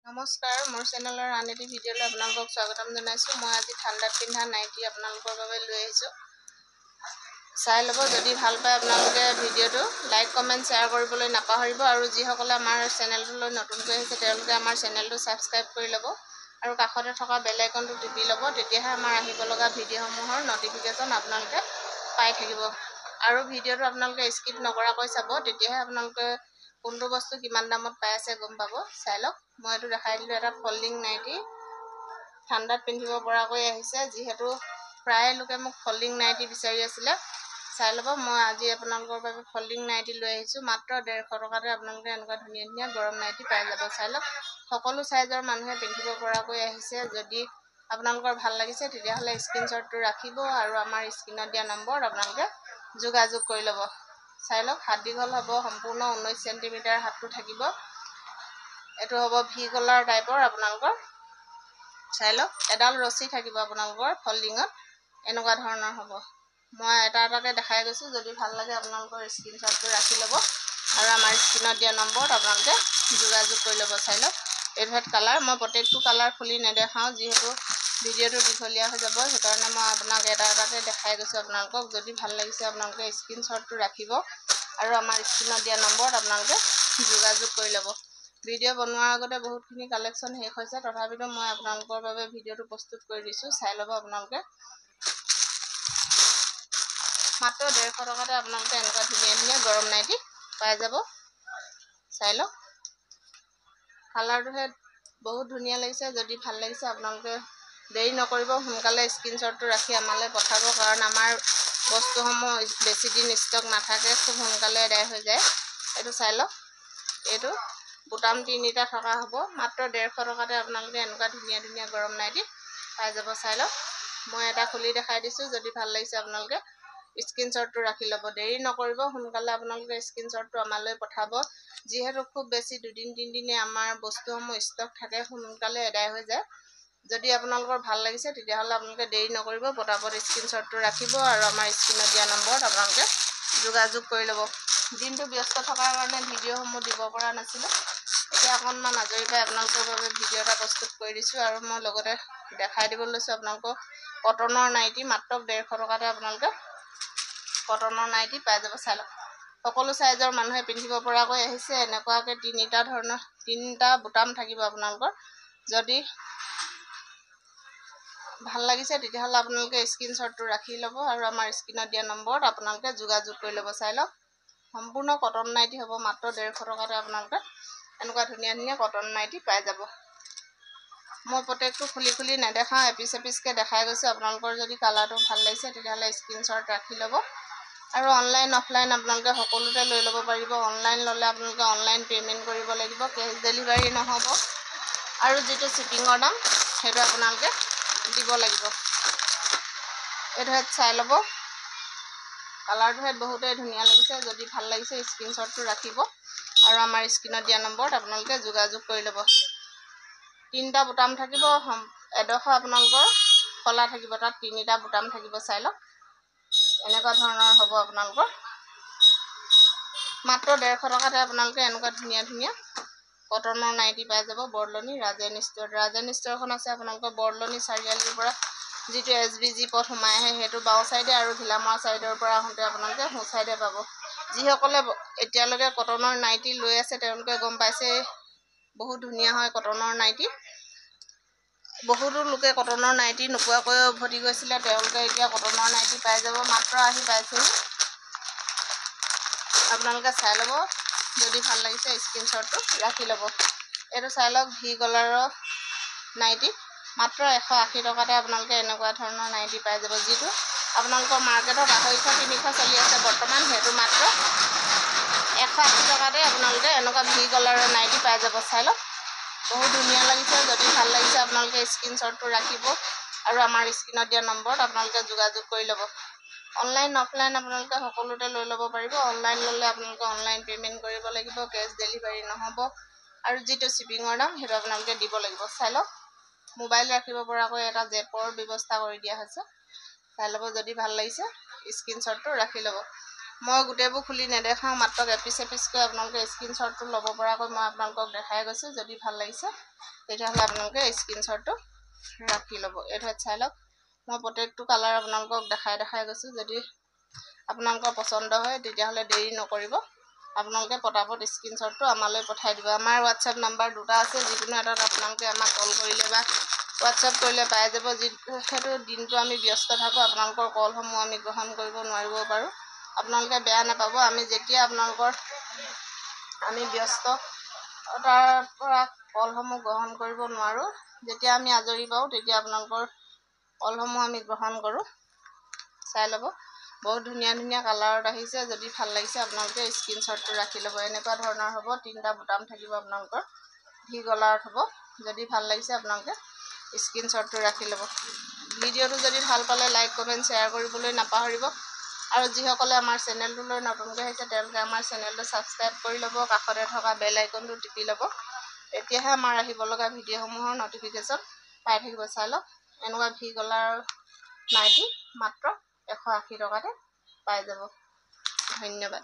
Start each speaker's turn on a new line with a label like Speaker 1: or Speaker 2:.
Speaker 1: নমস্কাৰ, মোৰ চেনেলৰ আন এটি ভিডিঅ'লৈ আপোনালোকক স্বাগতম জনাইছোঁ। মই আজি ঠাণ্ডাত পিন্ধা নাইটি আপোনালোকৰ বাবে লৈ আহিছোঁ। চাই ল'ব, যদি ভাল পায় আপোনালোকে ভিডিঅ'টো লাইক, কমেণ্ট, শ্বেয়াৰ কৰিবলৈ নাপাহৰিব। আৰু যিসকলে আমাৰ চেনেলটোলৈ নতুনকৈ আহিছে তেওঁলোকে আমাৰ চেনেলটো ছাবস্ক্ৰাইব কৰি ল'ব আৰু কাষতে থকা বেল আইকনটো টিপি ল'ব। তেতিয়াহে আমাৰ আহিব লগা ভিডিঅ'সমূহৰ নটিফিকেশ্যন আপোনালোকে পাই থাকিব। আৰু ভিডিঅ'টো আপোনালোকে স্কিপ নকৰাকৈ চাব, তেতিয়াহে আপোনালোকে কোনটো বস্তু কিমান দামত পাই আছে গম পাব। চাই লওক, মই এইটো দেখাই দিলোঁ, এটা ফল্ডিং নাইটি ঠাণ্ডাত পিন্ধিব পৰাকৈ আহিছে। যিহেতু প্ৰায় লোকে মোক ফল্ডিং নাইটি বিচাৰি আছিলে, চাই ল'ব, মই আজি আপোনালোকৰ বাবে ফল্ডিং নাইটি লৈ আহিছোঁ। মাত্ৰ 150 টকাতে আপোনালোকে এনেকুৱা ধুনীয়া ধুনীয়া গৰম নাইটি পাই যাব। চাই লওক, সকলো চাইজৰ মানুহে পিন্ধিব পৰাকৈ আহিছে। যদি আপোনালোকৰ ভাল লাগিছে তেতিয়াহ'লে স্ক্ৰীনশ্বটটো ৰাখিব আৰু আমাৰ স্ক্ৰীনত দিয়া নম্বৰত আপোনালোকে যোগাযোগ কৰি ল'ব। চাই লওক, হাত দীঘল হ'ব, সম্পূৰ্ণ 19 চেণ্টিমিটাৰ হাতটো থাকিব। এইটো হ'ব ভি কলাৰ টাইপৰ আপোনালোকৰ। চাই লওক, এডাল ৰছী থাকিব আপোনালোকৰ ফল্ডিঙত, এনেকুৱা ধৰণৰ হ'ব। মই এটা এটাকৈ দেখাই গৈছোঁ, যদি ভাল লাগে আপোনালোকৰ স্ক্ৰীনশ্বটটো ৰাখি ল'ব আৰু আমাৰ স্ক্ৰীনত দিয়া নম্বৰত আপোনালোকে যোগাযোগ কৰি ল'ব। চাই লওক, এইভেট কালাৰ, মই প্ৰত্যেকটো কালাৰ খুলি নেদেখাওঁ, যিহেতু ভিডিঅ'টো দীঘলীয়া হৈ যাব, সেইকাৰণে মই আপোনাক এটা এটাকৈ দেখাই গৈছোঁ আপোনালোকক। যদি ভাল লাগিছে আপোনালোকে স্ক্ৰীনশ্বটটো ৰাখিব আৰু আমাৰ স্ক্ৰীনত দিয়া নম্বৰত আপোনালোকে যোগাযোগ কৰি ল'ব। ভিডিঅ' বনোৱাৰ আগতে বহুতখিনি কালেকশ্যন শেষ হৈছে, তথাপিতো মই আপোনালোকৰ বাবে ভিডিঅ'টো প্ৰস্তুত কৰি দিছোঁ। চাই ল'ব আপোনালোকে, মাত্ৰ 150 টকাতে আপোনালোকে এনেকুৱা ধুনীয়া ধুনীয়া গৰম নাইটি পাই যাব। চাই লওক, কালাৰটোহে বহুত ধুনীয়া লাগিছে। যদি ভাল লাগিছে আপোনালোকে দেৰি নকৰিব, সোনকালে স্ক্ৰীনশ্বটটো ৰাখি আমালৈ পঠাব, কাৰণ আমাৰ বস্তুসমূহ বেছি দিন ষ্টক নাথাকে, খুব সোনকালে আদায় হৈ যায়। এইটো চাই লওক, এইটো বুটাম 3টা থকা হ'ব। মাত্ৰ 150 টকাতে আপোনালোকে এনেকুৱা ধুনীয়া ধুনীয়া গৰম নাইটি পাই যাব। চাই লওক, মই এটা খুলি দেখাই দিছোঁ, যদি ভাল লাগিছে আপোনালোকে স্ক্ৰীনশ্বটটো ৰাখি ল'ব। দেৰি নকৰিব, সোনকালে আপোনালোকে স্ক্ৰীনশ্বটটো আমালৈ পঠাব। যিহেতু খুব বেছি 2-3 দিনে আমাৰ বস্তুসমূহ ষ্টক থাকে, সোনকালে আদায় হৈ যায়। যদি আপোনালোকৰ ভাল লাগিছে তেতিয়াহ'লে আপোনালোকে দেৰি নকৰিব, পটাপট স্ক্ৰীনশ্বটটো ৰাখিব আৰু আমাৰ স্ক্ৰীনত দিয়া নম্বৰত আপোনালোকে যোগাযোগ কৰি ল'ব। দিনটো ব্যস্ত থকাৰ কাৰণে ভিডিঅ'সমূহ দিব পৰা নাছিলোঁ, এতিয়া অকণমান আজৰি পাই আপোনালোকৰ বাবে ভিডিঅ' এটা প্ৰস্তুত কৰি দিছোঁ। আৰু মই লগতে দেখাই দিব লৈছোঁ আপোনালোকক কটনৰ নাইটি, মাত্ৰ 150 টকাতে আপোনালোকে কটনৰ নাইটি পাই যাব। চাই লওক, সকলো চাইজৰ মানুহে পিন্ধিব পৰাকৈ আহিছে। এনেকুৱাকৈ 3টা বুটাম থাকিব আপোনালোকৰ। যদি ভাল লাগিছে তেতিয়াহ'লে আপোনালোকে স্ক্ৰীনশ্বটটো ৰাখি ল'ব আৰু আমাৰ স্ক্ৰীনত দিয়া নম্বৰত আপোনালোকে যোগাযোগ কৰি ল'ব। চাই লওক, সম্পূৰ্ণ কটন নাইটি হ'ব, মাত্ৰ 150 টকাতে আপোনালোকে এনেকুৱা ধুনীয়া ধুনীয়া কটন নাইটি পাই যাব। মই প্ৰত্যেকটো খুলি খুলি নেদেখাওঁ, এপিচ এপিচকৈ দেখাই গৈছোঁ। আপোনালোকৰ যদি কালাৰটো ভাল লাগিছে তেতিয়াহ'লে স্ক্ৰীনশ্বট ৰাখি ল'ব আৰু অনলাইন অফলাইন আপোনালোকে সকলোতে লৈ ল'ব পাৰিব। অনলাইন ল'লে আপোনালোকে অনলাইন পে'মেণ্ট কৰিব লাগিব, কেছ ডেলিভাৰী নহ'ব। আৰু যিটো শ্বিপিঙৰ দাম সেইটো আপোনালোকে দিব লাগিব। এইটোহেঁত চাই ল'ব, কালাৰটোহেঁত বহুতেই ধুনীয়া লাগিছে। যদি ভাল লাগিছে স্ক্ৰীনশ্বটটো ৰাখিব আৰু আমাৰ স্ক্ৰীনত দিয়া নম্বৰত আপোনালোকে যোগাযোগ কৰি ল'ব। 3টা বুটাম থাকিব, এডোখৰ আপোনালোকৰ খোলা থাকিব, তাত 3টা বুটাম থাকিব। চাই লওক, এনেকুৱা ধৰণৰ হ'ব আপোনালোকৰ। মাত্ৰ 150 টকাতে আপোনালোকে এনেকুৱা ধুনীয়া ধুনীয়া কটনৰ নাইটি পাই যাব। বৰদলনি ৰাজেন ষ্ট'ৰখন আছে আপোনালোকৰ বৰদলনি চাৰিআলিৰ পৰা যিটো SBG পথ সোমাই আহে, সেইটো বাওঁ চাইডে, আৰু ঘিলামৰা চাইডৰ পৰা আহোঁতে আপোনালোকে সোঁ চাইডে পাব। যিসকলে এতিয়ালৈকে কটনৰ নাইটি লৈ আছে তেওঁলোকে গম পাইছে, বহুত ধুনীয়া হয় কটনৰ নাইটি। বহুতো লোকে কটনৰ নাইটি নোপোৱাকৈ উভতি গৈছিলে, তেওঁলোকে এতিয়া কটনৰ নাইটি পাই যাব। মাত্ৰ আহি পাইছেহি, আপোনালোকে চাই ল'ব, যদি ভাল লাগিছে স্ক্ৰীনশ্বটটো ৰাখি ল'ব। এইটো চাই লওক, ভি কলাৰৰ নাইটি, মাত্ৰ 180 টকাতে আপোনালোকে এনেকুৱা ধৰণৰ নাইটি পাই যাব। যিটো আপোনালোকৰ মাৰ্কেটত 250-300 চলি আছে বৰ্তমান, সেইটো মাত্ৰ 180 টকাতে আপোনালোকে এনেকুৱা ভি কলাৰৰ নাইটি পাই যাব। চাই লওক, বহুত ধুনীয়া লাগিছে। যদি ভাল লাগিছে আপোনালোকে স্ক্ৰীনশ্বটটো ৰাখিব আৰু আমাৰ স্ক্ৰীনত দিয়া নম্বৰত আপোনালোকে যোগাযোগ কৰি ল'ব। অনলাইন অফলাইন আপোনালোকে সকলোতে লৈ ল'ব পাৰিব। অনলাইন ল'লে আপোনালোকে অনলাইন পে'মেণ্ট কৰিব লাগিব, কেছ ডেলিভাৰী নহ'ব। আৰু যিটো শ্বিপিঙৰ দাম সেইটো আপোনালোকে দিব লাগিব। চাই লওক, মোবাইল ৰাখিব পৰাকৈ এটা জেপৰ ব্যৱস্থা কৰি দিয়া হৈছে। চাই ল'ব, যদি ভাল লাগিছে স্ক্ৰীনশ্বটটো ৰাখি ল'ব। মই গোটেইবোৰ খুলি নেদেখাওঁ, মাত্ৰ এপিচ এপিচকৈ আপোনালোকে স্ক্ৰীনশ্বটটো ল'ব পৰাকৈ মই আপোনালোকক দেখাই গৈছোঁ। যদি ভাল লাগিছে তেতিয়াহ'লে আপোনালোকে স্ক্ৰীনশ্বটটো ৰাখি ল'ব। এই ঠাইত চাই লওক, মই প্ৰত্যেকটো কালাৰ আপোনালোকক দেখাই গৈছোঁ। যদি আপোনালোকৰ পচন্দ হয় তেতিয়াহ'লে দেৰি নকৰিব, আপোনালোকে পটাপট স্ক্ৰীনশ্বটটো আমালৈ পঠাই দিব। আমাৰ হোৱাটছএপ নাম্বাৰ দুটা আছে, যিকোনো এটাত আপোনালোকে আমাক কল কৰিলে বা হোৱাটছএপ কৰিলে পাই যাব। যিহেতু দিনটো আমি ব্যস্ত থাকোঁ, আপোনালোকৰ কলসমূহ আমি গ্ৰহণ কৰিব নোৱাৰিব পাৰোঁ। আপোনালোকে বেয়া নাপাব, আমি যেতিয়া আমি ব্যস্ততাৰ পৰা কলসমূহ গ্ৰহণ কৰিব নোৱাৰোঁ, যেতিয়া আমি আজৰি পাওঁ তেতিয়া আপোনালোকৰ কলসমূহ আমি গ্ৰহণ কৰোঁ। চাই ল'ব, বহুত ধুনীয়া ধুনীয়া কালাৰত আহিছে। যদি ভাল লাগিছে আপোনালোকে স্ক্ৰীনশ্বটটো ৰাখি ল'ব। এনেকুৱা ধৰণৰ হ'ব, 3টা বুটাম থাকিব আপোনালোকৰ, ভি গলাৰত হ'ব। যদি ভাল লাগিছে আপোনালোকে স্ক্ৰীনশ্বটটো ৰাখি ল'ব। ভিডিঅ'টো যদি ভাল পালে লাইক কমেণ্ট শ্বেয়াৰ কৰিবলৈ নাপাহৰিব। আৰু যিসকলে আমাৰ চেনেলটোলৈ নতুনকৈ আহিছে তেওঁলোকে আমাৰ চেনেলটো ছাবস্ক্ৰাইব কৰি ল'ব, কাষতে থকা বেল আইকনটো টিপি ল'ব। তেতিয়াহে আমাৰ আহিব লগা ভিডিঅ'সমূহৰ ন'টিফিকেশ্যন পাই থাকিব। চাই লওক, এনেকুৱা ভি গলাৰ নাইটি মাত্ৰ 180 টকাতে পাই যাব। ধন্যবাদ।